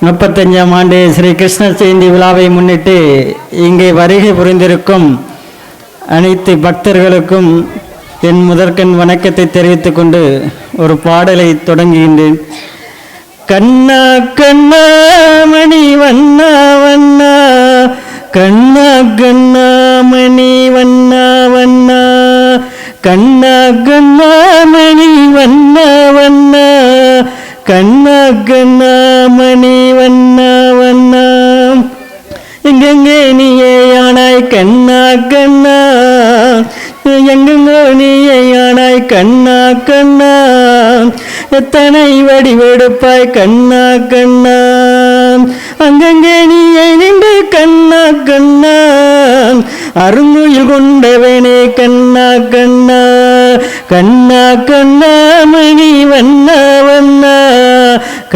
35ஆம் ஆண்டு ஸ்ரீ கிருஷ்ண ஜெயந்தி விழாவை முன்னிட்டு இங்கே வருகை புரிந்திருக்கும் அனைத்து பக்தர்களுக்கும் என் முதற்கண் வணக்கத்தை தெரிவித்துக் கொண்டு ஒரு பாடலை தொடங்குகின்றேன். கண்ணா கண்ணா மணி வண்ணா வண்ணா, கண்ணா கண்ணா மணி வண்ணா வண்ணா, கண்ணா கண்ணா மணி வண்ணா வண்ணா, கண்ணா கண்ணா மணி வண்ணா வண்ணா. எங்கெங்கே நீயே ஆனாய் கண்ணா கண்ணா, எங்கெங்கோ நீயே ஆனாய் கண்ணா கண்ணா, எத்தனை வடிவெடுப்பாய் கண்ணா கண்ணா, அங்கங்கே நீயே நின்று கண்ணா கண்ணா, அருங்குயில் கொண்டவனே கண்ணா கண்ணா, கண்ணா கண்ணா மணி வண்ணா வண்ணா,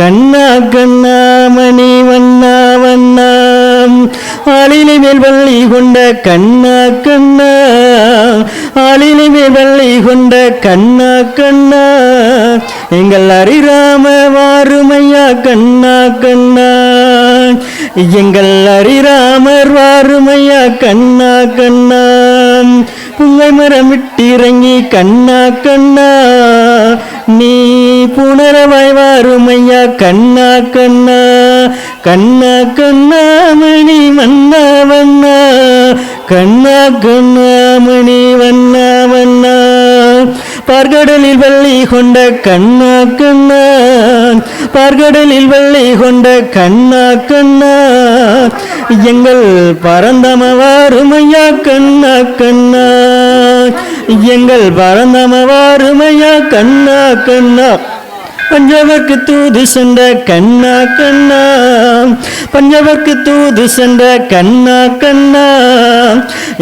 கண்ணா கண்ணா மணி வண்ணா வண்ணா. ஆளிலை மேல் வள்ளி கொண்ட கண்ணா கண்ணா, ஆளிலை மேல் வள்ளி கொண்ட கண்ணா கண்ணா, எங்கள் ஹரிராம வாருமையா கண்ணா கண்ணா, எங்கள் ஹரிராமர் வாருமையா கண்ணா கண்ணா. புங்கை மரமிட்டிறங்கி கண்ணா கண்ணா, நீ புனரவாய் வாருமையா கண்ணா கண்ணா, கண்ணா கண்ணா மணி வண்ணா வண்ணா, கண்ணா கண்ணா மணி வண்ணா வண்ணா. பார்கடலில் வள்ளி கொண்ட கண்ணா கண்ணா, பார்கடலில் வள்ளி கொண்ட கண்ணா கண்ணா, எங்கள் பரந்தம வாருமையா கண்ணா கண்ணா, எங்கள் பரந்தம வாருமையா கண்ணா கண்ணா. பஞ்சவர்க்கு தூது சென்ற கண்ணா கண்ணா, பஞ்சவர்க்கு தூது சென்ற கண்ணா கண்ணா,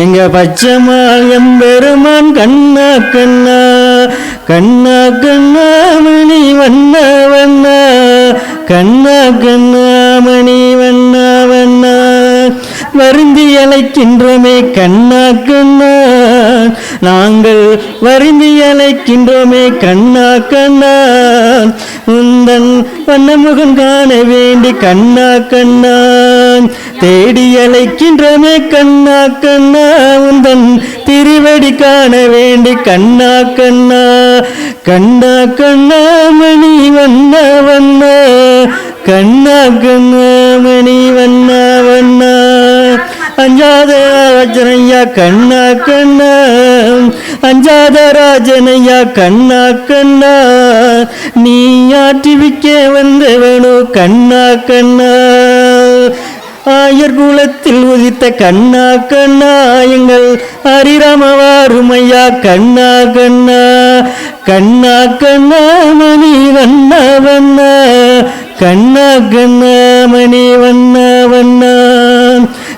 எங்க பச்சைமால் எம்பெருமான் கண்ணா கண்ணா, கண்ணா கண்ணா மணி வண்ணா வண்ணா, கண்ணா கண்ணா மணி வண்ணா வண்ணா. வருந்தி அழைக்கின்றோமே கண்ணா கண்ணா, நாங்கள் வருந்தி அழைக்கின்றோமே கண்ணா கண்ணா, உந்தன் வண்ணமுகம் காண வேண்டி கண்ணா கண்ணா, தேடி அழைக்கின்றோமே கண்ணா கண்ணா, உந்தன் திருவடி காண வேண்டி கண்ணா கண்ணா, கண்ணா கண்ணா மணி வண்ணா வண்ணா, கண்ணா கண்ணா மணி வண்ணா வண்ணா. அஞ்சாத ராஜனையா கண்ணா கண்ணா, அஞ்சாத ராஜனையா கண்ணா கண்ணா, நீ ஆற்றி விக்க வந்தவனோ கண்ணா கண்ணா, ஆயர் குலத்தில் உதித்த கண்ணா கண்ணா, எங்கள் ஹரிராம வாருமையா கண்ணா கண்ணா, கண்ணா கண்ணா மணி வண்ணா வண்ணா, கண்ணா கண்ணா மணி வண்ணா வண்ணா,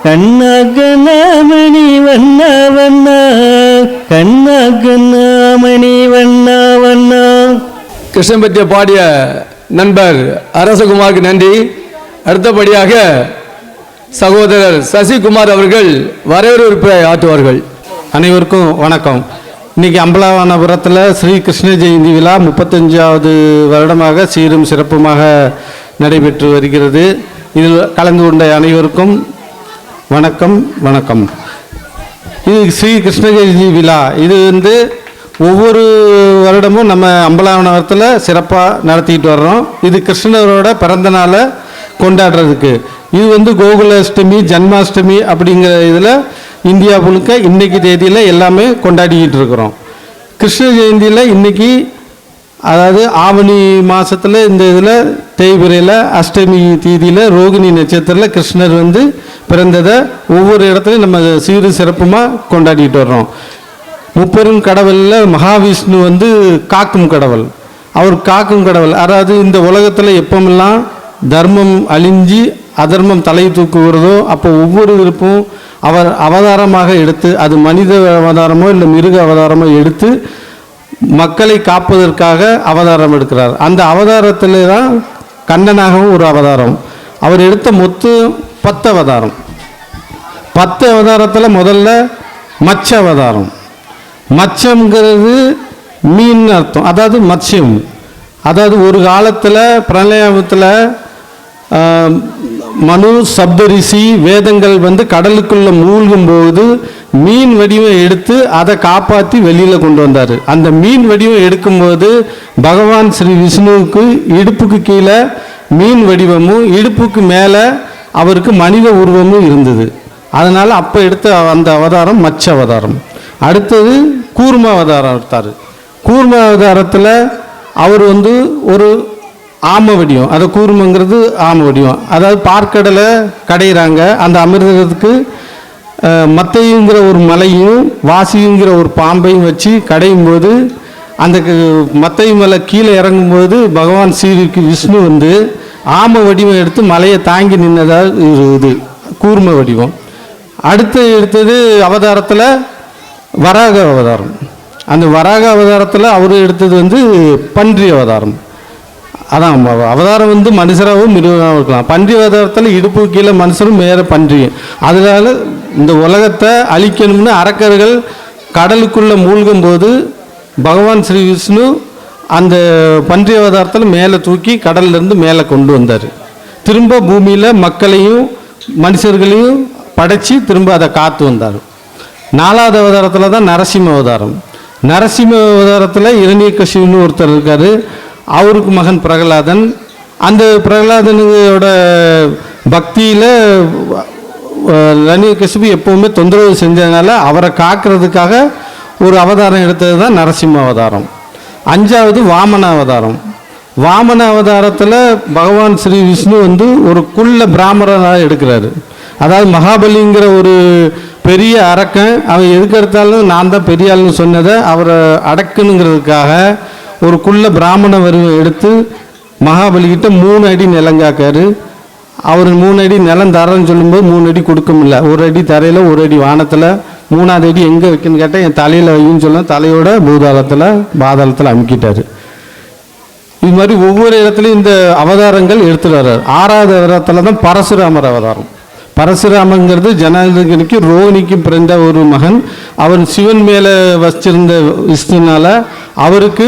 கண்ணா கண்ணா மணி வண்ணா வண்ணா, கண்ணா கண்ணா மணி வண்ணா வண்ணா. கிருஷ்ணன் பற்றிய பாடிய நண்பர் அரசகுமாருக்கு நன்றி. அடுத்தபடியாக சகோதரர் சசிகுமார் அவர்கள் வரவேற்பை ஆற்றுவார்கள். அனைவருக்கும் வணக்கம். இன்றைக்கி அம்பலவானபுரத்தில் ஸ்ரீ கிருஷ்ண ஜெயந்தி விழா 35வது வருடமாக சீரும் சிறப்புமாக நடைபெற்று வருகிறது. இதில் கலந்து கொண்ட அனைவருக்கும் வணக்கம் வணக்கம். இது ஸ்ரீ கிருஷ்ண ஜெயந்தி விழா. இது ஒவ்வொரு வருடமும் நம்ம அம்பலவானபுரத்தில் சிறப்பாக நடத்திட்டு வர்றோம். இது கிருஷ்ணரோட பிறந்த நாளை கொண்டாடுறதுக்கு. இது கோகுலாஷ்டமி ஜன்மாஷ்டமி அப்படிங்கிற இதில் இந்தியா முழுக்க இன்றைக்கி தேதியில் எல்லாமே கொண்டாடிக்கிட்டு இருக்கிறோம். கிருஷ்ண ஜெயந்தியில் இன்றைக்கி அதாவது ஆவணி மாதத்தில் இந்த இதில் தேய்பிரையில் அஷ்டமி தீதியில் ரோகிணி நட்சத்திரத்தில் கிருஷ்ணர் பிறந்ததை ஒவ்வொரு இடத்துலையும் நம்ம சீரு சிறப்புமாக கொண்டாடிட்டு வர்றோம். முப்பெரும் கடவுளில் மகாவிஷ்ணு காக்கும் கடவுள். அவர் காக்கும் கடவுள். அதாவது இந்த உலகத்தில் எப்பமெல்லாம் தர்மம் அழிஞ்சி அதர்மம் தலை தூக்குகிறதோ அப்போ ஒவ்வொரு விருப்பும் அவர் அவதாரமாக எடுத்து, அது மனித அவதாரமோ இல்லை மிருக அவதாரமோ எடுத்து மக்களை காப்பதற்காக அவதாரம் எடுக்கிறார். அந்த அவதாரத்தில் தான் கண்ணனாகவும் ஒரு அவதாரம். அவர் எடுத்த மொத்தம் 10 அவதாரம். 10 அவதாரத்தில் முதல்ல மச்ச அவதாரம். மச்சம்ங்கிறது மீன் அர்த்தம். அதாவது மத்ஸ்யம். அதாவது ஒரு காலத்தில் பிரளயத்தில் மனு சப்தரிஷி வேதங்கள் வந்து கடலுக்குள்ளே மூழ்கும்போது மீன் வடிவம் எடுத்து அதை காப்பாற்றி வெளியில் கொண்டு வந்தார். அந்த மீன் வடிவம் எடுக்கும்போது பகவான் ஸ்ரீ விஷ்ணுவுக்கு இடுப்புக்கு கீழே மீன் வடிவமும் இடுப்புக்கு மேலே அவருக்கு மனித உருவமும் இருந்தது. அதனால் அப்போ எடுத்த அந்த அவதாரம் மச்ச அவதாரம். அடுத்தது கூர்ம அவதாரம் எடுத்தார். கூர்ம அவதாரத்தில் அவர் வந்து ஒரு ஆம வடிவம், அதை கூர்மங்கிறது ஆம வடிவம், அதாவது பார்க்கடலை கடையிறாங்க. அந்த அமிர்தத்துக்கு மத்தையுங்கிற ஒரு மலையும் வாசியுங்கிற ஒரு பாம்பையும் வச்சு கடையும் போது அந்த மத்தை மலை கீழே இறங்கும்போது பகவான் ஸ்ரீ விஷ்ணு வந்து ஆம வடிவம் எடுத்து மலையை தாங்கி நின்னதாக இது கூர்ம வடிவம். எடுத்தது அவதாரத்தில் வராக அவதாரம். அந்த வராக அவதாரத்தில் அவர் எடுத்தது வந்து பன்றி அவதாரம். அதான் அவதாரம் வந்து மனுஷராகவும் மிருகமாகவும் இருக்கலாம். பன்றி அவதாரத்தில் இடுப்பு கீழே மனுஷரும் மேலே பன்றியும். அதனால இந்த உலகத்தை அழிக்கணும்னு அரக்கர்கள் கடலுக்குள்ளே மூழ்கும் போது பகவான் ஸ்ரீ விஷ்ணு அந்த பன்றி அவதாரத்தில் மேலே தூக்கி கடல்லேருந்து மேலே கொண்டு வந்தார். திரும்ப பூமியில் மக்களையும் மனுஷர்களையும் படைச்சி திரும்ப அதை காத்து வந்தார். 4வது அவதாரத்தில் தான் நரசிம்ம அவதாரம். நரசிம்ம அவதாரத்தில் இரணியகசிபுன்னு ஒருத்தர் இருக்கார். அவருக்கு மகன் பிரகலாதன். அந்த பிரகலாதனோட பக்தியில் இரணியகசிபு எப்போவுமே தொந்தரவு செஞ்சதுனால அவரை காக்கிறதுக்காக ஒரு அவதாரம் எடுத்தது தான் நரசிம்ம அவதாரம். 5வது வாமன அவதாரம். வாமன அவதாரத்தில் பகவான் ஸ்ரீ விஷ்ணு வந்து ஒரு குள்ள பிராமணராக எடுக்கிறாரு. அதாவது மகாபலிங்கிற ஒரு பெரிய அரக்கன், அவன் எதுக்கு எடுத்தாலும் நான் தான் பெரிய ஆளுன்னு சொன்னதை அவரை அடக்கணுங்கிறதுக்காக ஒரு குள்ள பிராமண வடிவம் எடுத்து மகாபலிக்கிட்ட 3 அடி நிலங்காக்காரு. அவர் 3 அடி நிலம் தரேன்னு சொல்லும்போது 3 அடி கொடுக்க முடியல. 1 அடி தரையில் 1 அடி வானத்தில், 3வது அடி எங்கே வைக்கணும்னு கேட்டால் என் தலையில் வைன்னு சொல்ல தலையோட பூதாளத்தில் பாதாளத்தில் அமுக்கிட்டார். இது மாதிரி ஒவ்வொரு இடத்துலையும் இந்த அவதாரங்கள் எடுத்துட்டு வர்றார். 6வது அவதாரத்தில் தான் பரசுராமர் அவதாரம். பரசுராமங்கிறது ஜனாதிபதிக்கு ரோகிணிக்கும் பிறந்த ஒரு மகன். அவர் சிவன் மேலே வச்சிருந்த விஷ்ணுனால அவருக்கு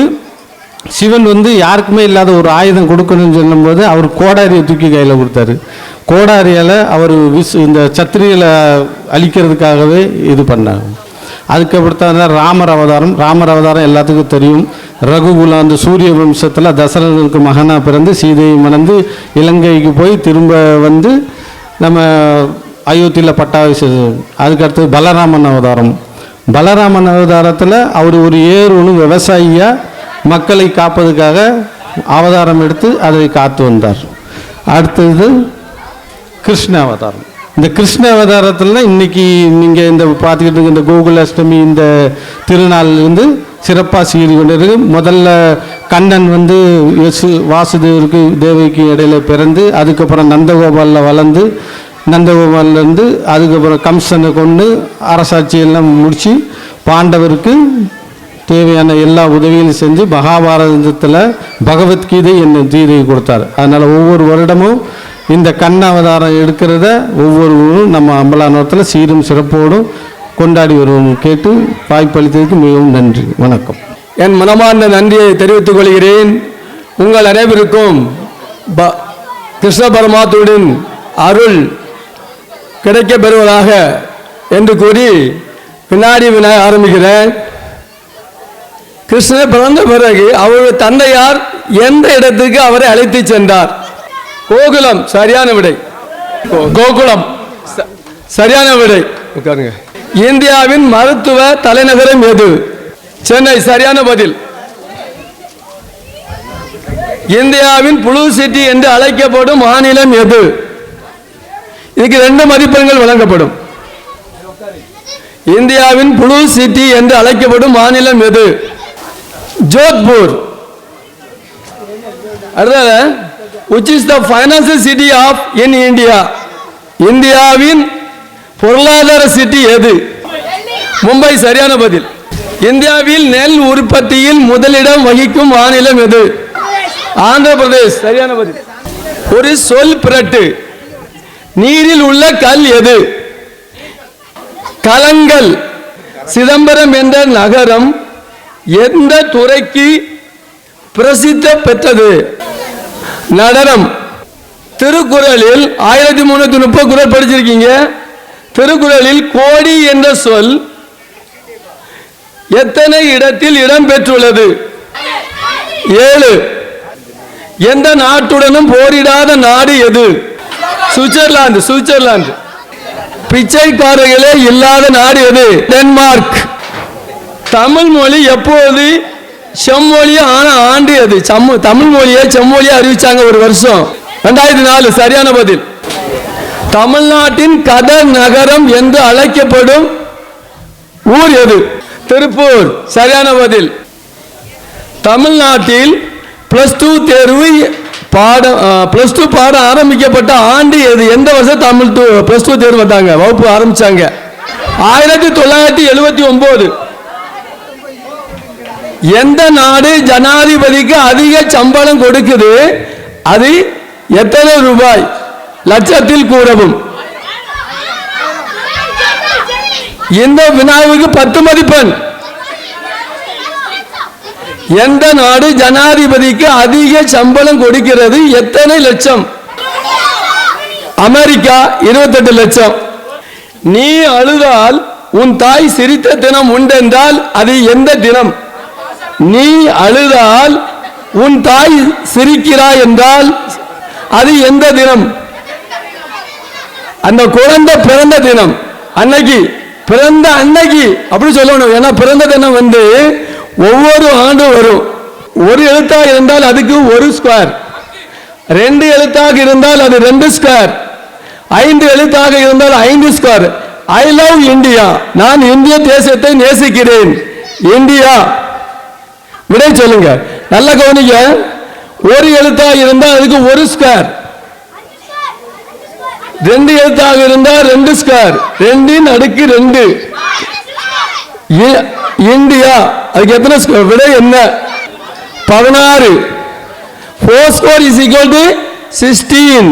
சிவன் வந்து யாருக்குமே இல்லாத ஒரு ஆயுதம் கொடுக்கணும்னு சொல்லும்போது அவர் கோடாரியை தூக்கி கையில் கொடுத்தாரு. கோடாரியால் அவர் இந்த சத்திரிகளை அழிக்கிறதுக்காகவே இது பண்ணாங்க. அதுக்கப்புறம் ராமர் அவதாரம். ராமர் அவதாரம் எல்லாத்துக்கும் தெரியும். ரகுகுலம் அந்த சூரிய வம்சத்தில் தசரதனுக்கு மகனாக பிறந்து சீதையை மணந்து இலங்கைக்கு போய் திரும்ப வந்து நம்ம அயோத்தியில் பட்டாபிஷேகம். அதுக்கடுத்து பலராமன் அவதாரம். பலராமன் அவதாரத்தில் அவர் ஒரு ஏறுன்னு விவசாயியாக மக்களை காப்பதுக்காக அவதாரம் எடுத்து அதை காத்து வந்தார். அடுத்தது கிருஷ்ண அவதாரம். இந்த கிருஷ்ண அவதாரத்தில் இன்னைக்கு நீங்கள் இந்த பார்த்துக்கிட்டு இருக்க இந்த கோகுலாஷ்டமி இந்த திருநாள்லேருந்து சிறப்பாக சீறி கொண்டு முதல்ல கண்ணன் வந்து வாசுதேவருக்கு தேவிக்கு இடையில பிறந்து அதுக்கப்புறம் நந்தகோபாலில் வளர்ந்து நந்தகோபாலேருந்து அதுக்கப்புறம் கம்சனை கொண்டு அரசாட்சியெல்லாம் முடித்து பாண்டவருக்கு தேவையான எல்லா உதவிகளும் செஞ்சு மகாபாரதத்தில் பகவத்கீதை என்ன கீதையை கொடுத்தார். அதனால் ஒவ்வொரு வருடமும் இந்த கண்ண அவதாரம் எடுக்கிறத ஒவ்வொருவரும் நம்ம அம்பலானத்தில் சீரும் சிறப்போடும் கொண்டாடி வருவோம். கேட்டு வாய்ப்பளித்ததுக்கு மிகவும் நன்றி. வணக்கம். என் மனமார்ந்த நன்றியை தெரிவித்துக் கொள்கிறேன். உங்கள் அனைவருக்கும் கிருஷ்ண பரமாத்மாவின் அருள் கிடைக்க பெறுவதாக என்று கூறி பின்னாடி ஆரம்பிக்கிறேன். கிருஷ்ணர் பிறந்த பிறகு அவருடைய தந்தையார் எந்த இடத்துக்கு அவரை அழைத்து சென்றார்? கோகுலம். சரியான விடை. கோகுலம் சரியான விடை. உட்காருங்க. இந்தியாவின் மருத்துவ தலைநகரம் எது? சென்னை. சரியான பதில். இந்தியாவின் புளூ சிட்டி என்று அழைக்கப்படும் மாநிலம் எது? இதுக்கு 2 மதிப்பெண்கள் வழங்கப்படும். இந்தியாவின் புளூ சிட்டி என்று அழைக்கப்படும் மாநிலம் எது? ஜோத்பூர். அடுத்தது which is the financial city of in India? இந்தியாவின் பொருளாதார சிட்டி எது? மும்பை. சரியான பதில். இந்தியாவில் நெல் உற்பத்தியில் முதலிடம் வகிக்கும் மாநிலம் எது? ஆந்திர பிரதேஷ். சரியான பதில். ஒரு சொல் பிரட்டு. நீரில் உள்ள கல் எது? கலங்கல். சிதம்பரம் என்ற நகரம் எந்த துறைக்கு பிரசித்தி பெற்றது? நடனம். திருக்குறளில் 1330 குறள் படிச்சிருக்கீங்க. திருக்குறளில் கோடி என்ற சொல் எத்தனை இடத்தில் இடம் பெற்றுள்ளது? 7. எந்த நாட்டுடனும் போரிடாத நாடு எது? சுவிட்சர்லாந்து. சுவிட்சர்லாந்து. பிச்சைக்காரர்களே இல்லாத நாடு எது? டென்மார்க். தமிழ் மொழி எப்போது செம்மொழி ஆன ஆண்டு எது? தமிழ் மொழியை செம்மொழியை அறிவிச்சாங்க ஒரு வருஷம் 2004. சரியான பதில். தமிழ்நாட்டின் கதர் நகரம் என்று அழைக்கப்படும் ஊர் எது? திருப்பூர். சரியான பதில். தமிழ்நாட்டில் +2 தேர்வு +2 பாடம் ஆரம்பிக்கப்பட்ட ஆண்டு எது? எந்த வருஷம் தமிழ் +2 தேர்வு வந்தாங்க, வகுப்பு ஆரம்பிச்சாங்க? 1979. எந்த நாடு ஜனாதிபதிக்கு அதிக சம்பளம் கொடுக்குது? அது எத்தனை ரூபாய்? லட்சத்தில் கூறவும். இந்த வினாவுக்கு 10 மதிப்பெண். எந்த நாடு ஜனாதிபதிக்கு அதிக சம்பளம் கொடுக்கிறது? எத்தனை லட்சம்? அமெரிக்கா 28 லட்சம். நீ அழுதால் உன் தாய் சிரித்த தினம் உண்டென்றால் அது எந்த தினம்? நீ அழுதால் உன் தாய் சிரிக்கிறாய் என்றால் அது எந்த தினம்? அந்த குழந்தை பிறந்த தினம் அன்னைக்கு, பிறந்த அன்னைக்கு அப்படி சொல்லணும். ஏன்னா பிறந்த தினம் ஒவ்வொரு ஆண்டும் வரும். ஒரு எழுத்தாக இருந்தால் அதுக்கு 1 ஸ்கொயர், 2 எழுத்தாக இருந்தால் அது 2 ஸ்கொயர், 5 எழுத்தாக இருந்தால் 5 ஸ்கொயர். I love India. நான் இந்திய தேசத்தை நேசிக்கிறேன். இந்தியா. விடை சொல்லுங்க, நல்ல கவனிக்க. ஒரு எழுத்தாக இருந்தால் அதுக்கு 1 ஸ்கொயர், 2 எழுத்தாக இருந்தால் 2 ஸ்கொயர், 2 அடுக்கு 2. இந்தியா அதுக்கு எத்தனை ஸ்கொயர்? விடை என்ன? 16. 4 ஸ்கொயர் இஸ் ஈக்குவல் டு 16.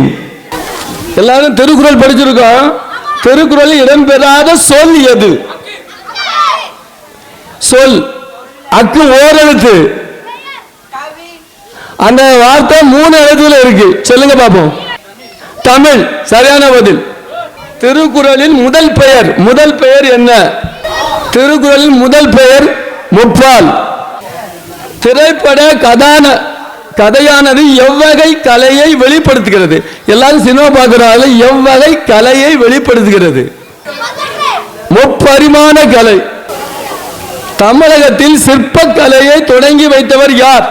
எல்லாரும் திருக்குறள் படிச்சிருக்கோம். திருக்குறளில் இடம்பெறாத சொல் எது? சொல். அக்கு ஓரெழுத்து. அந்த வார்த்தை 3 எழுத்துல இருக்கு. சொல்லுங்க பாப்போம். தமிழ். சரியான பதில். திருக்குறளின் முதல் பெயர். முதல் பெயர் என்ன? திருக்குறளின் முதல் பெயர் முப்பால். திரைப்பட கதையானது எவ்வகை கலையை வெளிப்படுத்துகிறது? எல்லாரும் சினிமா பார்க்கிறாங்க. எவ்வகை கலையை வெளிப்படுத்துகிறது? முப்பரிமாண கலை. தமிழகத்தில் சிற்பக்கலையை தொடங்கி வைத்தவர் யார்?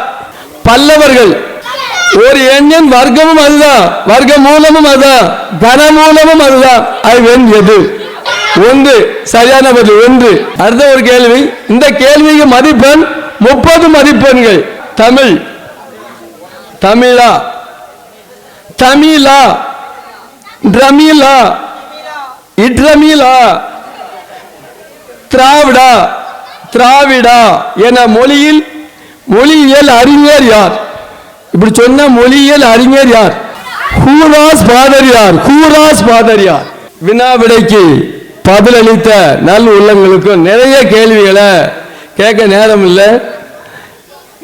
பல்லவர்கள். ஒரு எண்ணின் வர்க்கமும் அதுதான், வர்க்க மூலமும் அதுதான், கனமூலமும் அதுதான். அது எது? 1. சரியான பதில் 1. அடுத்த ஒரு கேள்வி. இந்த கேள்விக்கு மதிப்பெண் 30 மதிப்பெண்கள். தமிழ். தமிழா, தமிழா, ட்ரமிழா, இட்ரமிழா, திராவிடா, திராவிடா என மொழியியல் அறிஞர் யார்? இப்படி சொன்ன மொழியியல் அறிஞர் யார்? ஹூராஸ் பாதிரியார். ஹூராஸ் பாதிரியார். வினாவிடைக்கு பதிலளித்த நல் உள்ளங்களுக்கு நிறைய கேள்விகளை கேட்க நேரம் இல்லை.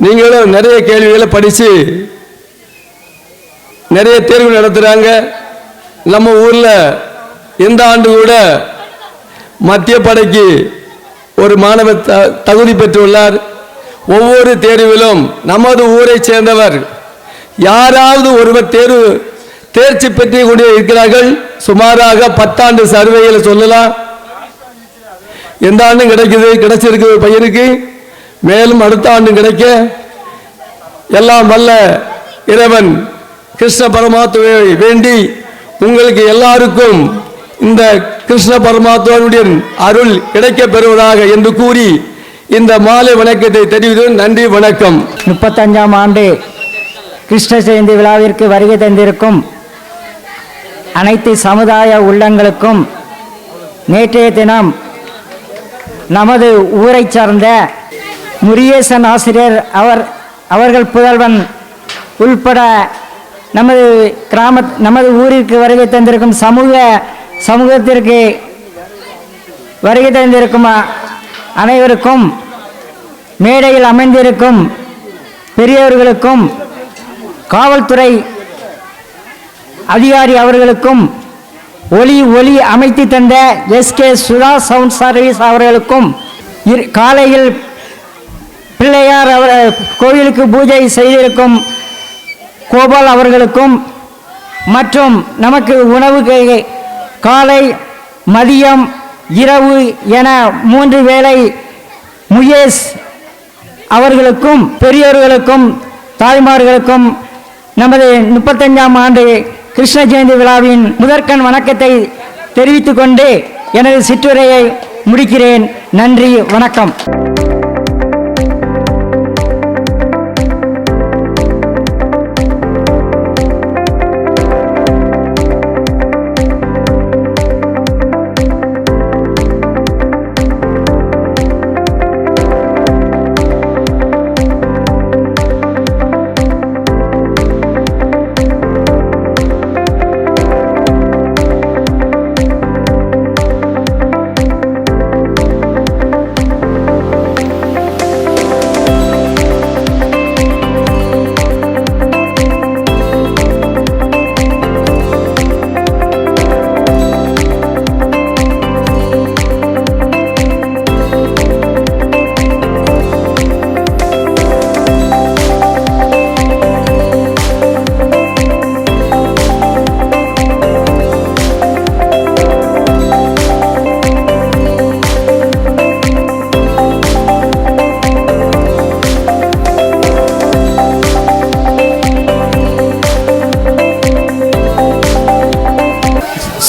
நீங்களும் நிறைய கேள்விகளை படித்து நிறைய தேர்வு நடத்துகிறாங்க. நம்ம ஊரில் இந்த ஆண்டு கூட மத்திய படைக்கு ஒரு மாணவர் தகுதி பெற்றுள்ளார். ஒவ்வொரு தேர்விலும் நமது ஊரை சேர்ந்தவர் யாராவது ஒருவர் தேர்ச்சி பெற்று கொண்டே இருக்கிறார்கள். சுமாராக 10 ஆண்டு சர்வேயில் சொல்லலாம். எந்த ஆண்டும் கிடைச்சிருக்கு பையனுக்கு, மேலும் அடுத்த ஆண்டு கிடைக்க எல்லாம் வல்ல இறைவன் கிருஷ்ண பரமாத்மாவை வேண்டி உங்களுக்கு எல்லாருக்கும் இந்த கிருஷ்ண பரமாத்மாவுடைய அருள் கிடைக்க பெறுவதாக என்று கூறி இந்த மாலை வணக்கத்தை தெரிவித்து நன்றி, வணக்கம். 35ஆம் ஆண்டு கிருஷ்ண ஜெயந்தி விழாவிற்கு வருகை தந்திருக்கும் அனைத்து சமுதாய உள்ளங்களுக்கும் நேற்றைய தினம் நமது ஊரை சார்ந்த முருகேசன் ஆசிரியர் அவர்கள் புதல்வன் உள்பட நமது ஊரிற்கு வருகை தந்திருக்கும் சமூகத்திற்கு வருகை தந்திருக்கும் அனைவருக்கும், மேடையில் அமைந்திருக்கும் பெரியவர்களுக்கும், காவல்துறை அதிகாரி அவர்களுக்கும் ஒளி அமைத்து தந்த SK சுதா சவுண்ட் சர்வீஸ் அவர்களுக்கும் காலையில் பிள்ளையார் கோவிலுக்கு பூஜை செய்திருக்கும் கோபால் அவர்களுக்கும் மற்றும் நமக்கு உணவு காலை மதியம் இரவு என 3 வேளை முயேஷ் அவர்களுக்கும் பெரியோர்களுக்கும் தாய்மார்களுக்கும் நமது 35ஆம் ஆண்டு கிருஷ்ண ஜெயந்தி விழாவின் முதற்கண் வணக்கத்தை தெரிவித்துக் கொண்டு எனது சிற்றுரையை முடிக்கிறேன். நன்றி, வணக்கம்.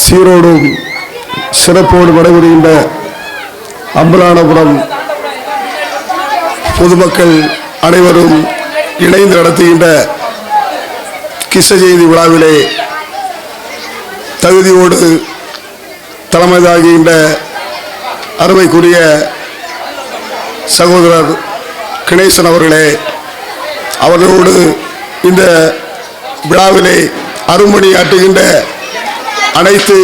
சீரோடும் சிறப்போடு நடைபெறுகின்ற அம்பலானபுரம் பொதுமக்கள் அனைவரும் இணைந்து நடத்துகின்ற கிருஷ்ண ஜெயந்தி விழாவிலே தகுதியோடு தலைமை தாங்குகின்ற அருமைக்குரிய சகோதரர் கணேசன் அவர்களே, அவர்களோடு இந்த விழாவிலே அரும்பணியாற்றுகின்ற அனைத்து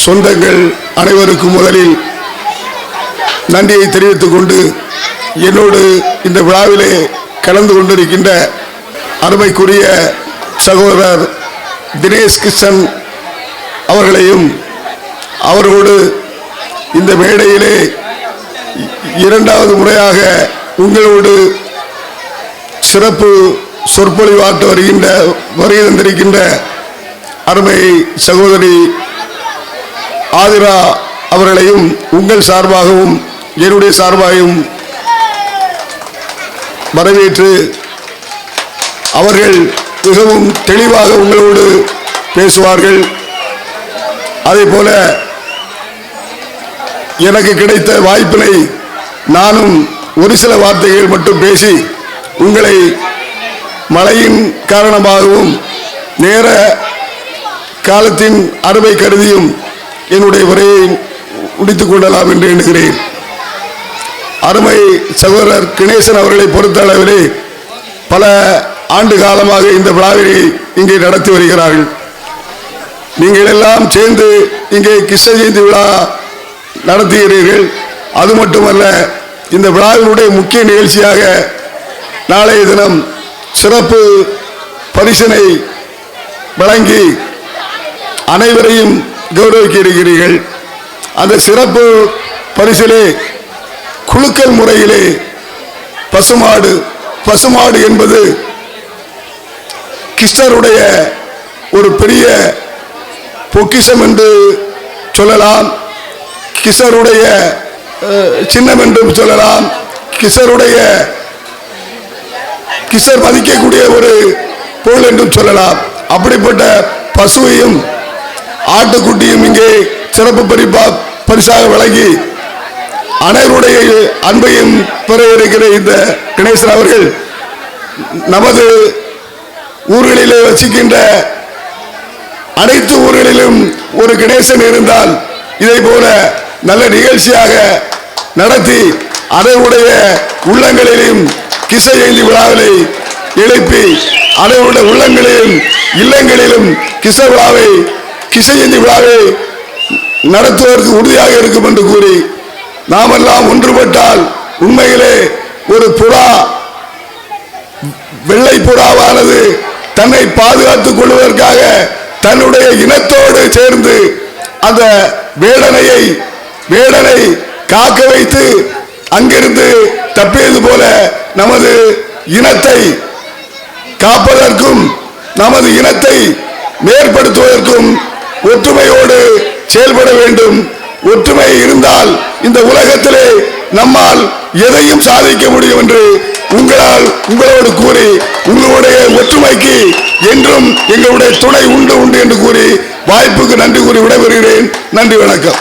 சொந்தங்கள் அனைவருக்கும் முதலில் நன்றியை தெரிவித்துக் கொண்டு, என்னோடு இந்த விழாவிலே கலந்து கொண்டிருக்கின்ற அருமைக்குரிய சகோதரர் தினேஷ் கிருஷ்ணன் அவர்களையும், அவரோடு இந்த மேடையிலே இரண்டாவது முறையாக உங்களோடு சிறப்பு சொற்பொழிவாற்ற வருகை தந்திருக்கின்ற அருமை சகோதரி ஆதிரா அவர்களையும் உங்கள் சார்பாகவும் என்னுடைய சார்பாகவும் வரவேற்று, அவர்கள் மிகவும் தெளிவாக உங்களோடு பேசுவார்கள். அதேபோல எனக்கு கிடைத்த வாய்ப்பினை நானும் ஒரு சில வார்த்தைகள் மட்டும் பேசி உங்களை மழையின் காரணமாகவும் நேர காலத்தின் அருமை கருதியும் என்னுடைய உரையை முடித்துக் கொள்ளலாம் என்று எண்ணுகிறேன். அருமை சகோதரர் கணேசன் அவர்களை பொறுத்த அளவிலே பல ஆண்டு காலமாக இந்த விழாவினை இங்கே நடத்தி வருகிறார்கள். நீங்கள் எல்லாம் சேர்ந்து இங்கே கிருஷ்ண ஜெயந்தி விழா நடத்துகிறீர்கள். அது மட்டுமல்ல, இந்த விழாவினுடைய முக்கிய நிகழ்ச்சியாக நாளைய தினம் சிறப்பு பரிசினை வழங்கி அனைவரையும் கௌரவிக்க இருக்கிறீர்கள். அந்த சிறப்பு பரிசிலே குலுக்கல் முறையிலே பசுமாடு என்பது கிருஷ்ணருடைய ஒரு பெரிய பொக்கிஷம் என்று சொல்லலாம், கிருஷ்ணருடைய சின்னம் என்றும் சொல்லலாம், கிருஷ்ணர் மதிக்கக்கூடிய ஒரு பொருள் என்றும் சொல்லலாம். அப்படிப்பட்ட பசுவையும் ஆட்டுக்குட்டியும் இங்கே சிறப்பு பரிசாக வழங்கி அனைவருடைய அன்பையும் பெற இருக்கிற இந்த கணேசன் அவர்கள் நமது ஊர்களிலே வசிக்கின்ற அனைத்து ஊர்களிலும் ஒரு கணேசன் இருந்தால் இதை போல நல்ல நிகழ்ச்சியாக நடத்தி அனைவருடைய உள்ளங்களிலும் கிருஷ்ண ஜெயந்தி விழாவை எழுப்பி அனைவருடைய உள்ளங்களிலும் இல்லங்களிலும் கிருஷ்ண ஜெயந்தி விழாவை நடத்துவதற்கு உறுதியாக இருக்கும் என்று கூறி, நாமெல்லாம் ஒன்றுபட்டால் உண்மையிலே ஒரு புறா, வெள்ளை புறாவானது தன்னை பாதுகாத்துக் கொள்வதற்காக தன்னுடைய இனத்தோடு சேர்ந்து அந்த வேடனை காக்க வைத்து அங்கிருந்து தப்பியது போல நமது இனத்தை காப்பதற்கும் நமது இனத்தை மேற்படுத்துவதற்கும் ஒற்றுமையோடு செயல்பட வேண்டும். ஒற்றுமை இருந்தால் இந்த உலகத்திலே நம்மால் எதையும் சாதிக்க முடியும் என்று உங்களோடு கூறி உங்களுடைய ஒற்றுமைக்கு என்றும் எங்களுடைய துணை உண்டு என்று கூறி வாய்ப்புக்கு நன்றி கூறி விடைபெறுகிறேன். நன்றி, வணக்கம்.